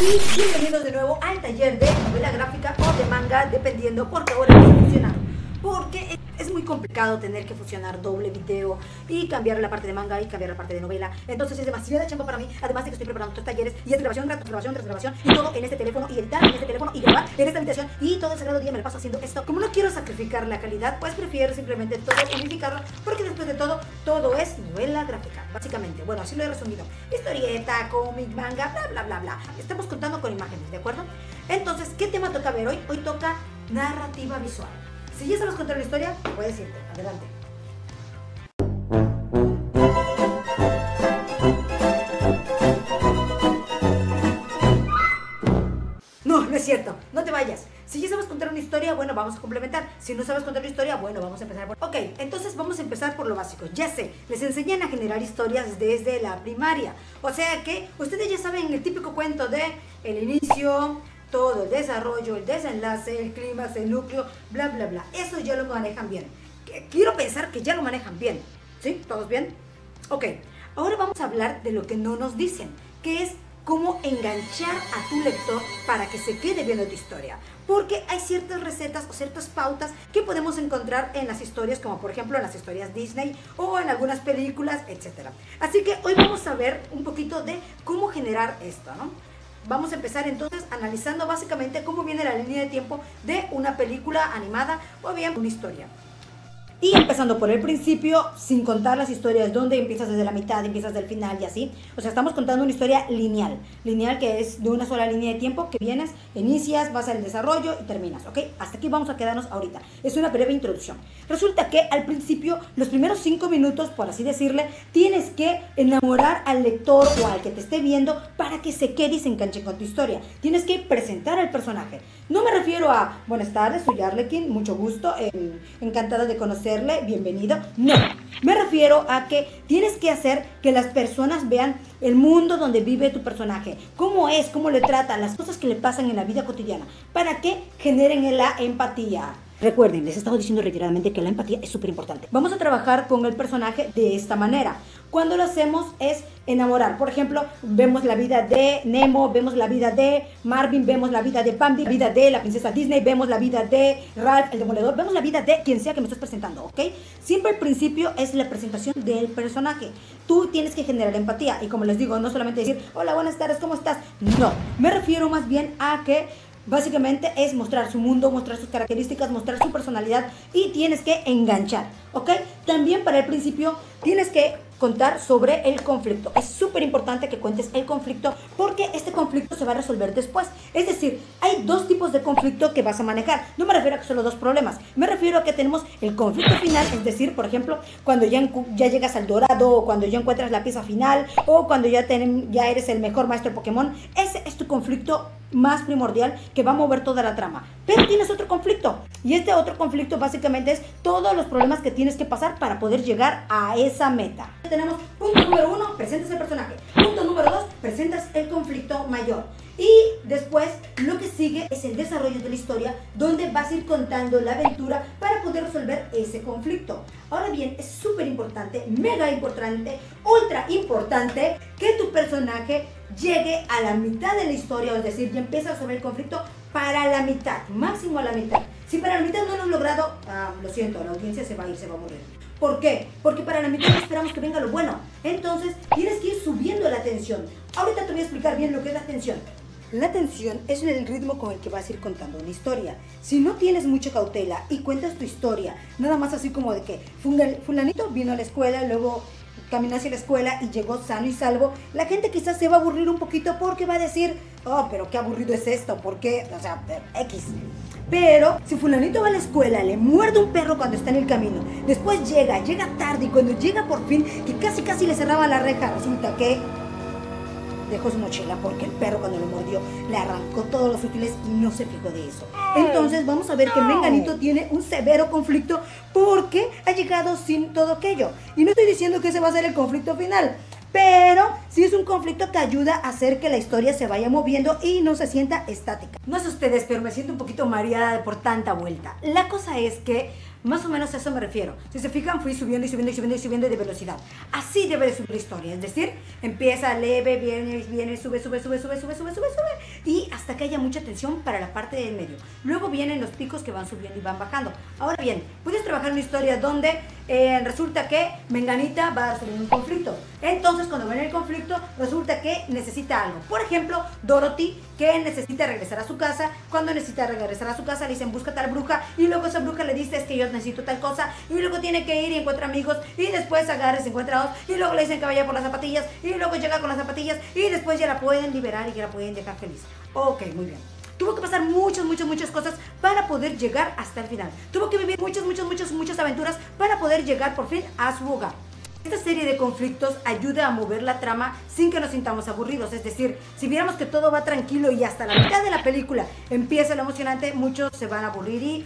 Y bienvenidos de nuevo al taller de novela gráfica o de manga, dependiendo, porque ahora vamos a fusionar. Porque es muy complicado tener que fusionar doble video y cambiar la parte de manga y cambiar la parte de novela. Entonces es demasiada chamba para mí, además de que estoy preparando 3 talleres y es grabación y todo en este teléfono y editar en este teléfono y grabar en esta habitación y todo el sagrado día me lo paso haciendo esto. Como no quiero sacrificar la calidad, pues prefiero simplemente todo unificarlo, porque después de todo, todo es novela gráfica, básicamente. Bueno, así lo he resumido. Historieta, cómic, manga, bla, bla, bla, bla. Estamos contando con imágenes, ¿de acuerdo? Entonces, ¿qué tema toca ver hoy? Hoy toca narrativa visual. Si ya sabes contar la historia, puedes irte. Adelante. No, no es cierto. No te vayas. Si ya sabes contar una historia, bueno, vamos a complementar. Si no sabes contar una historia, bueno, vamos a empezar por... Ok, entonces vamos a empezar por lo básico. Ya sé, les enseñan a generar historias desde la primaria. O sea que ustedes ya saben el típico cuento de el inicio, todo el desarrollo, el desenlace, el clímax, el núcleo, bla, bla, bla. Eso ya lo manejan bien. Quiero pensar que ya lo manejan bien. ¿Sí? ¿Todos bien? Ok, ahora vamos a hablar de lo que no nos dicen, que es cómo enganchar a tu lector para que se quede viendo tu historia. Porque hay ciertas recetas o ciertas pautas que podemos encontrar en las historias, como por ejemplo en las historias Disney o en algunas películas, etc. Así que hoy vamos a ver un poquito de cómo generar esto, ¿no? Vamos a empezar entonces analizando básicamente cómo viene la línea de tiempo de una película animada o bien una historia. Y empezando por el principio, sin contar las historias donde empiezas desde la mitad, empiezas del final y así. O sea, estamos contando una historia lineal. Lineal que es de una sola línea de tiempo que vienes, inicias, vas al desarrollo y terminas, ¿ok? Hasta aquí vamos a quedarnos ahorita. Es una breve introducción. Resulta que al principio, los primeros 5 minutos, por así decirle, tienes que enamorar al lector o al que te esté viendo para que se quede y se enganche con tu historia. Tienes que presentar al personaje. No me refiero a, buenas tardes, soy Arlequín, mucho gusto, encantada de conocerle, bienvenido. No, me refiero a que tienes que hacer que las personas vean el mundo donde vive tu personaje, cómo es, cómo le trata, las cosas que le pasan en la vida cotidiana, para que generen la empatía. Recuerden, les he estado diciendo reiteradamente que la empatía es súper importante. Vamos a trabajar con el personaje de esta manera. Cuando lo hacemos es enamorar. Por ejemplo, vemos la vida de Nemo, vemos la vida de Marvin, vemos la vida de Bambi, la vida de la princesa Disney, vemos la vida de Ralph, el demoledor, vemos la vida de quien sea que me estés presentando, ¿ok? Siempre el principio es la presentación del personaje. Tú tienes que generar empatía. Y como les digo, no solamente decir, hola, buenas tardes, ¿cómo estás? No, me refiero más bien a que básicamente es mostrar su mundo, mostrar sus características, mostrar su personalidad y tienes que enganchar, ¿ok? También para el principio tienes que contar sobre el conflicto. Es súper importante que cuentes el conflicto porque este conflicto se va a resolver después. Es decir, hay 2 tipos de conflicto que vas a manejar. No me refiero a que solo 2 problemas. Me refiero a que tenemos el conflicto final, es decir, por ejemplo, cuando ya llegas al dorado o cuando ya encuentras la pieza final o cuando ya eres el mejor maestro Pokémon. Ese es tu conflicto más primordial que va a mover toda la trama. Pero tienes otro conflicto y este otro conflicto básicamente es todos los problemas que tienes que pasar para poder llegar a esa meta. Tenemos punto número 1, presentas el personaje. Punto número 2, presentas el conflicto mayor. Y después lo que sigue es el desarrollo de la historia donde vas a ir contando la aventura para poder resolver ese conflicto. Ahora bien, es súper importante, mega importante, ultra importante que tu personaje llegue a la mitad de la historia, es decir, ya empieza sobre el conflicto para la mitad, máximo a la mitad. Si para la mitad no lo has logrado, lo siento, la audiencia se va a ir, se va a morir. ¿Por qué? Porque para la mitad esperamos que venga lo bueno. Entonces, tienes que ir subiendo la tensión. Ahorita te voy a explicar bien lo que es la tensión. La tensión es el ritmo con el que vas a ir contando una historia. Si no tienes mucha cautela y cuentas tu historia, nada más así como de que fulanito vino a la escuela, luego caminó hacia la escuela y llegó sano y salvo, la gente quizás se va a aburrir un poquito porque va a decir, oh, pero qué aburrido es esto, ¿por qué? O sea, X. Pero si fulanito va a la escuela, le muerde un perro cuando está en el camino, después llega tarde y cuando llega por fin, que casi le cerraba la reja, resulta que dejó su mochila porque el perro cuando lo mordió le arrancó todos los útiles y no se fijó de eso. Entonces vamos a ver que Menganito tiene un severo conflicto porque ha llegado sin todo aquello. Y no estoy diciendo que ese va a ser el conflicto final, pero sí es un conflicto que ayuda a hacer que la historia se vaya moviendo y no se sienta estática. No sé ustedes, pero me siento un poquito mareada por tanta vuelta. La cosa es que Más o menos a eso me refiero. Si se fijan, fui subiendo y subiendo y subiendo y subiendo de velocidad. Así debe de subir la historia. Es decir, empieza leve, viene, sube, y hasta que haya mucha tensión para la parte del medio. Luego vienen los picos que van subiendo y van bajando. Ahora bien, puedes trabajar una historia donde resulta que Menganita va a resolver un conflicto. Entonces, cuando viene el conflicto, resulta que necesita algo. Por ejemplo, Dorothy, que necesita regresar a su casa. Cuando necesita regresar a su casa, le dicen busca tal bruja, y luego esa bruja le dice es que yo necesito tal cosa, y luego tiene que ir y encuentra amigos, y después agarra y se encuentra dos, y luego le dicen que vaya por las zapatillas, y luego llega con las zapatillas, y después ya la pueden liberar y ya la pueden dejar feliz. Ok, muy bien. Tuvo que pasar muchas cosas para poder llegar hasta el final. Tuvo que vivir muchas aventuras para poder llegar por fin a su hogar. Esta serie de conflictos ayuda a mover la trama sin que nos sintamos aburridos. Es decir, si viéramos que todo va tranquilo y hasta la mitad de la película empieza lo emocionante, muchos se van a aburrir y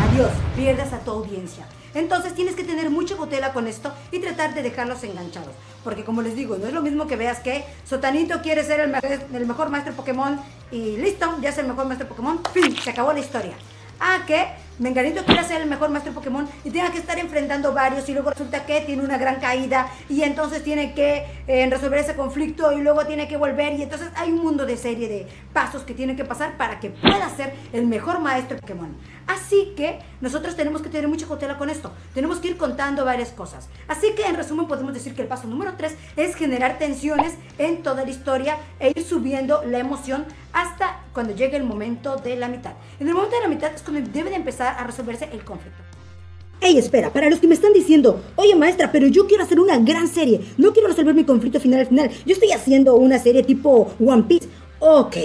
adiós, pierdes a tu audiencia. Entonces tienes que tener mucha cautela con esto y tratar de dejarlos enganchados. Porque como les digo, no es lo mismo que veas que Sotanito quiere ser el mejor maestro Pokémon y listo, ya es el mejor maestro Pokémon, fin, se acabó la historia. A que Menganito quiera ser el mejor maestro Pokémon y tenga que estar enfrentando varios y luego resulta que tiene una gran caída y entonces tiene que resolver ese conflicto y luego tiene que volver y entonces hay un mundo de serie de pasos que tienen que pasar para que pueda ser el mejor maestro Pokémon. Así que nosotros tenemos que tener mucha cautela con esto, tenemos que ir contando varias cosas. Así que en resumen podemos decir que el paso número 3 es generar tensiones en toda la historia e ir subiendo la emoción hasta cuando llegue el momento de la mitad. En el momento de la mitad es cuando debe de empezar a resolverse el conflicto. Ey, espera, para los que me están diciendo, oye maestra, pero yo quiero hacer una gran serie, no quiero resolver mi conflicto final al final, yo estoy haciendo una serie tipo One Piece. Ok,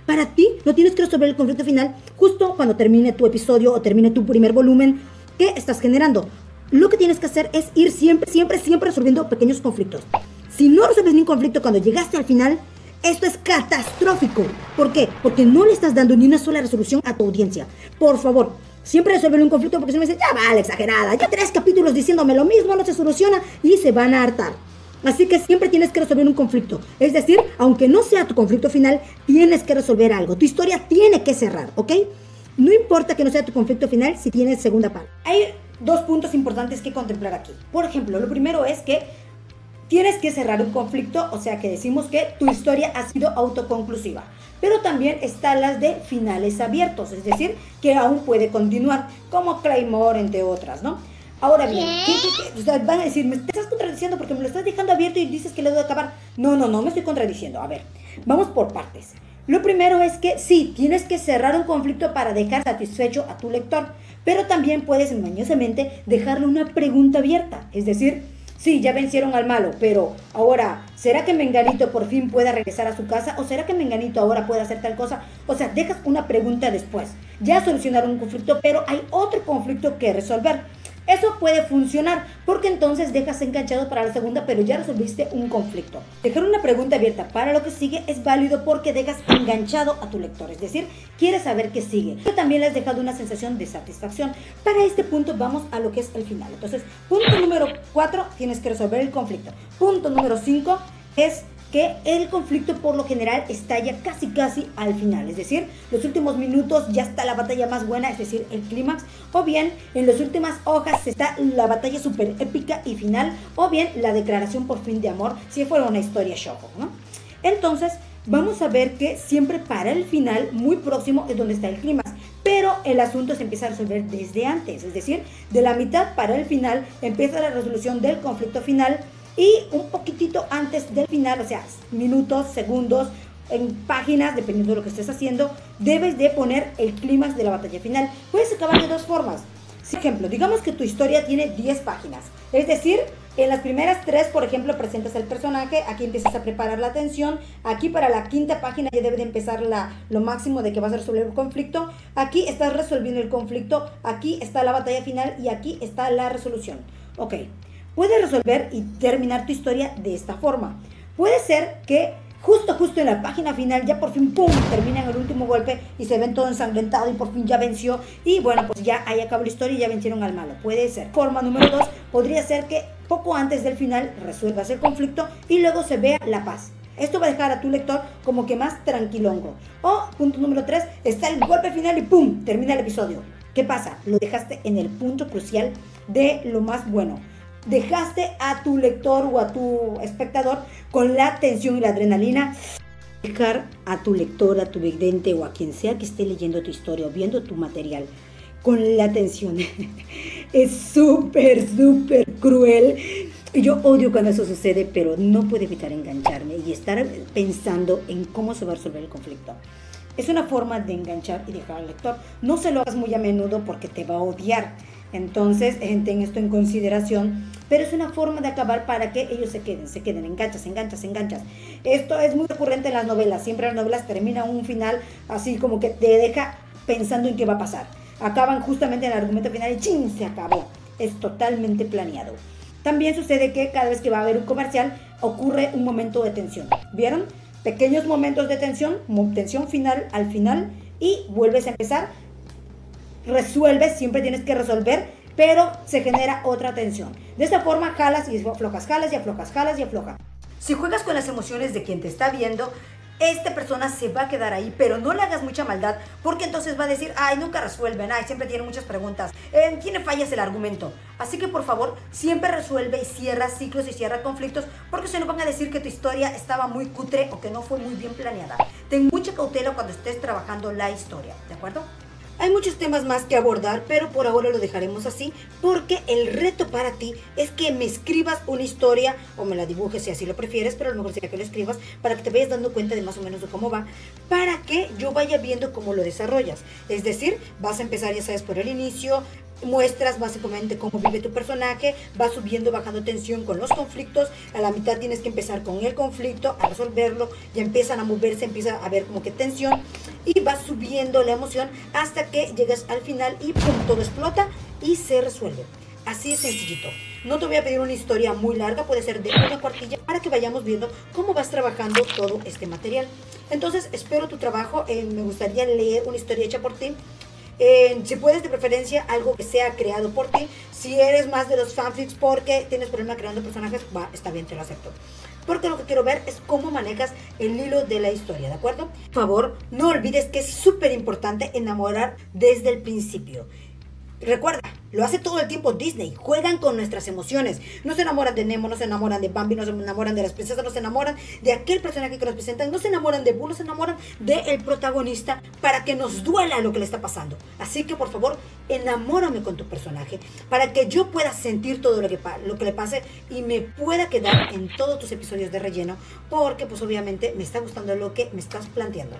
para ti no tienes que resolver el conflicto final justo cuando termine tu episodio o termine tu primer volumen que estás generando. Lo que tienes que hacer es ir siempre resolviendo pequeños conflictos. Si no resuelves ni un conflicto cuando llegaste al final, esto es catastrófico. ¿Por qué? Porque no le estás dando ni una sola resolución a tu audiencia. Por favor, siempre resuelven un conflicto porque si no me dicen, ya vale, exagerada, ya 3 capítulos diciéndome lo mismo, no se soluciona y se van a hartar. Así que siempre tienes que resolver un conflicto. Es decir, aunque no sea tu conflicto final, tienes que resolver algo. Tu historia tiene que cerrar, ¿ok? No importa que no sea tu conflicto final si tienes segunda parte. Hay 2 puntos importantes que contemplar aquí. Por ejemplo, lo primero es que tienes que cerrar un conflicto, o sea que decimos que tu historia ha sido autoconclusiva. Pero también están las de finales abiertos, es decir, que aún puede continuar, como Claymore, entre otras, ¿no? Ahora bien, o sea, van a decir, me estás contradiciendo porque me lo estás dejando abierto y dices que le debo acabar. No, me estoy contradiciendo. A ver, vamos por partes. Lo primero es que sí, tienes que cerrar un conflicto para dejar satisfecho a tu lector, pero también puedes engañosamente dejarle una pregunta abierta, es decir, sí, ya vencieron al malo, pero ahora, ¿será que Menganito por fin pueda regresar a su casa? ¿O será que Menganito ahora puede hacer tal cosa? O sea, dejas una pregunta después. Ya solucionaron un conflicto, pero hay otro conflicto que resolver. Eso puede funcionar, porque entonces dejas enganchado para la segunda, pero ya resolviste un conflicto. Dejar una pregunta abierta para lo que sigue es válido porque dejas enganchado a tu lector, es decir, quieres saber qué sigue. Pero también le has dejado una sensación de satisfacción. Para este punto vamos a lo que es el final. Entonces, punto número 4, tienes que resolver el conflicto. Punto número 5 es que el conflicto por lo general estalla casi al final, es decir, los últimos minutos ya está la batalla más buena, es decir, el clímax, o bien en las últimas hojas está la batalla súper épica y final, o bien la declaración por fin de amor, si fuera una historia shoujo, ¿no? Entonces, vamos a ver que siempre para el final, muy próximo, es donde está el clímax, pero el asunto se empieza a resolver desde antes, es decir, de la mitad para el final empieza la resolución del conflicto final. Y un poquitito antes del final, o sea, minutos, segundos, en páginas, dependiendo de lo que estés haciendo, debes de poner el clímax de la batalla final. Puedes acabar de 2 formas. Por ejemplo, digamos que tu historia tiene 10 páginas. Es decir, en las primeras 3, por ejemplo, presentas al personaje, aquí empiezas a preparar la tensión, aquí para la 5ª página ya debe de empezar lo máximo de que vas a resolver el conflicto, aquí estás resolviendo el conflicto, aquí está la batalla final y aquí está la resolución. Ok. Puedes resolver y terminar tu historia de esta forma. Puede ser que justo en la página final ya por fin ¡pum! Termina en el último golpe y se ven todo ensangrentado y por fin ya venció y bueno, pues ya ahí acabó la historia y ya vencieron al malo. Puede ser. Forma número 2 podría ser que poco antes del final resuelvas el conflicto y luego se vea la paz. Esto va a dejar a tu lector como que más tranquilongo. O punto número 3, está el golpe final y ¡pum! Termina el episodio. ¿Qué pasa? Lo dejaste en el punto crucial de lo más bueno. Dejaste a tu lector o a tu espectador con la tensión y la adrenalina. Dejar a tu lector, a tu vidente o a quien sea que esté leyendo tu historia o viendo tu material con la tensión es súper cruel. Y yo odio cuando eso sucede, pero no puedo evitar engancharme y estar pensando en cómo se va a resolver el conflicto. Es una forma de enganchar y dejar al lector. No se lo hagas muy a menudo porque te va a odiar. Entonces, ten esto en consideración. Pero es una forma de acabar para que ellos se queden, enganchas. Esto es muy recurrente en las novelas. Siempre en las novelas termina un final así como que te deja pensando en qué va a pasar. Acaban justamente en el argumento final y ¡chin! Se acabó. Es totalmente planeado. También sucede que cada vez que va a haber un comercial ocurre un momento de tensión. ¿Vieron? Pequeños momentos de tensión final al final y vuelves a empezar. Resuelves, siempre tienes que resolver, pero se genera otra tensión. De esta forma jalas y aflojas, jalas y aflojas. Si juegas con las emociones de quien te está viendo, esta persona se va a quedar ahí, pero no le hagas mucha maldad, porque entonces va a decir, ay, nunca resuelven, ay, siempre tiene muchas preguntas, tiene fallas el argumento. Así que por favor, siempre resuelve y cierra ciclos y cierra conflictos, porque si no van a decir que tu historia estaba muy cutre o que no fue muy bien planeada. Ten mucha cautela cuando estés trabajando la historia, ¿de acuerdo? Hay muchos temas más que abordar, pero por ahora lo dejaremos así, porque el reto para ti es que me escribas una historia, o me la dibujes si así lo prefieres, pero a lo mejor sería que lo escribas, para que te vayas dando cuenta de más o menos de cómo va, para que yo vaya viendo cómo lo desarrollas. Es decir, vas a empezar, ya sabes, por el inicio, muestras básicamente cómo vive tu personaje, vas subiendo, bajando tensión con los conflictos, a la mitad tienes que empezar con el conflicto, a resolverlo, ya empiezan a moverse, empieza a haber como que tensión, y vas subiendo la emoción hasta que llegas al final y ¡pum! Todo explota y se resuelve. Así es sencillito. No te voy a pedir una historia muy larga, puede ser de una cuartilla, para que vayamos viendo cómo vas trabajando todo este material. Entonces, espero tu trabajo, me gustaría leer una historia hecha por ti. Si puedes, de preferencia, algo que sea creado por ti. Si eres más de los fanfics porque tienes problema creando personajes, está bien, te lo acepto. Porque lo que quiero ver es cómo manejas el hilo de la historia, ¿de acuerdo? Por favor, no olvides que es súper importante enamorar desde el principio. Recuerda, lo hace todo el tiempo Disney. Juegan con nuestras emociones. No se enamoran de Nemo, no se enamoran de Bambi, no se enamoran de las princesas, no se enamoran de aquel personaje que nos presentan, no se enamoran de Boo, no se enamoran del protagonista para que nos duela lo que le está pasando. Así que por favor, enamórame con tu personaje para que yo pueda sentir todo lo que le pase y me pueda quedar en todos tus episodios de relleno, porque pues obviamente me está gustando lo que me estás planteando.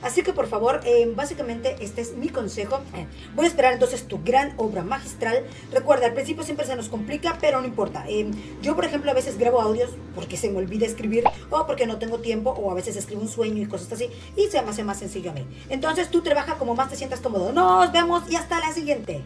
Así que por favor, básicamente este es mi consejo. Voy a esperar entonces tu gran obra magistral. Recuerda, al principio siempre se nos complica, pero no importa. Yo, por ejemplo, a veces grabo audios porque se me olvida escribir o porque no tengo tiempo, o a veces escribo un sueño y cosas así, y se me hace más sencillo a mí. Entonces tú trabaja como más te sientas cómodo. Nos vemos y hasta la siguiente.